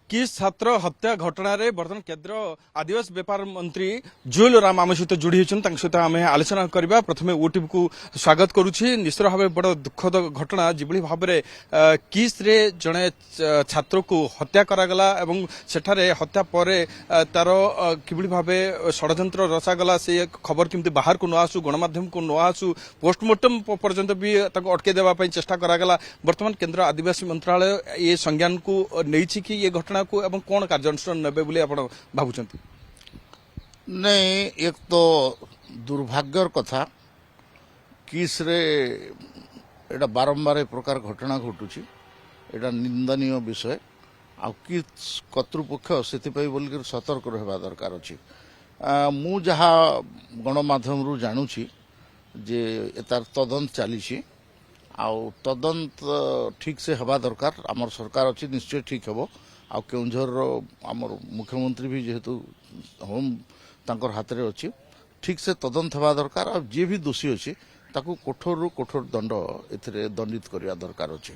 किस छात्र हत्या घटना रे बर्तमान केंद्र आदिवासी व्यापार मंत्री जुएल राम आम सहित जोड़ी होती सहित आम आलोचना करवा प्रथम ओटीवी को स्वागत करुच्ची निश्चित भाव बड़ दुखद घटना जिभली भाव में किस रे जड़े छात्र को हत्या करागला एवं सेठारे हत्या पर तार किभली भाव षड्यंत्र रचागला से खबर केमती बाहर को न आसू गणमाध्यम को न आसू पोस्टमार्टम पर्यंत भी अटके देवाई चेष्टा करागला वर्तमान केंद्र आदिवासी मंत्रालय ये संज्ञान को नहीं कि ये घटना को एवं कौन कार्यानुष्ठान नेबे बोली आपण भाबुचंती नहीं एक तो दुर्भाग्यर कथा किस रे एटा बारंबार एक प्रकार घटना घटुची एटा निंदनीय विषय आ किस कर्तृपक्ष से बोलिक सतर्क रहा दरकार अच्छी मु जहा गणमाध्यम रु जानुची जे तार तदंत चली आउ तदंत ठीक से हवा दरकार आमर सरकार अच्छी निश्चय ठीक हेबो आ केउंझर आमर मुख्यमंत्री भी जेहेतु होम तांकर हाथ रे अच्छी ठीक से तदंत हवा दरकार आ जे भी दोषी अच्छी ताकू कठोर रु कठोर दंड एथिरे दंडित करिया दरकार अच्छी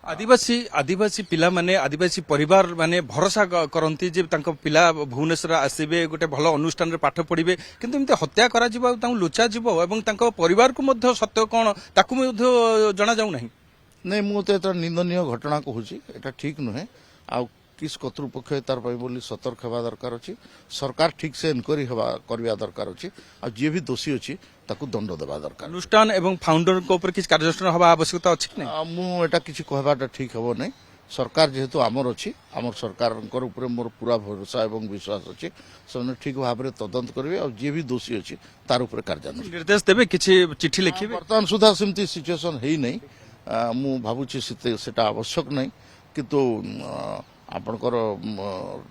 आदिवासी पिला माने आदिवासी परिवार माने भरोसा करती जे तांको पिला भुवनेश्वर आसबे गोटे भल अनुष्ठान रे पाठ पढ़िबे किंतु एमते हत्या करा जिवो तांको लुचा जिवो एवं तांको परिवार को मध्य सत्य कोन ताकू मध्य जणा जाउ नहीं नहीं मु तो एता निंदनीय घटना कहूची एटा ठीक नुहे आ किस कर्तृपक्ष तार बोली सतर्क हवा दरकार अच्छी सरकार ठीक से इनक्वारी करवा दरकार अच्छी आ जे भी दोषी अच्छी ताकू दंड देवा दरकार अनुष्ठान एवं फाउंडर को ऊपर किस कार्यानुष्ठान हवा आवश्यकता अछि नै मु एटा किछि कहबाटा ठीक हबो नै सरकार जेहेतु आमर अच्छी आमर सरकार ऊपर मोर पूरा भरोसा एवं विश्वास अच्छी से ठीक भाव में तदंत करेंगे और जे भी दोषी अच्छी तार ऊपर कार्यानुष्ठान निर्देश देबे किछि चिट्ठी लिखिबे वर्तमान सुधा सेमती सिचुएशन है नहीं मु भाबुछि सेटा आवश्यक नहीं किंतु आपणकर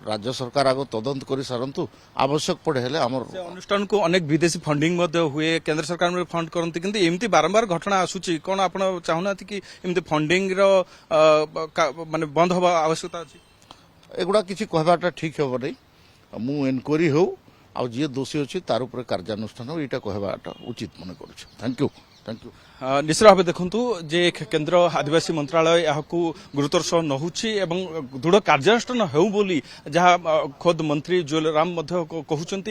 राज्य सरकार आग तदंत कर सारंतु आवश्यक पड़े हेले हमर अनुष्ठान को अनेक विदेशी फंडिंग हुए केंद्र सरकार में फंड करती किंतु एमती बारंबार घटना आसुची कौन आप चाहूना कि एमती फंडिंग माने बंद हवा आवश्यकता अछि एगुड़ा किछि कहबाटा ठीक हेबो नै मु इनक्वारी हो आ जे दोषी अछि तार ऊपर कार्यानुष्ठान हो एटा कहबाटा उचित मन करूछ थैंक यू निश्चित भाव देखु जे केंद्र आदिवासी मंत्रालय यहाँ गुरुतर सह नहुछि एवं दृढ़ कार्यानुष्ठान हेउ बोली जहाँ खुद मंत्री जुएल राम कहउछंती।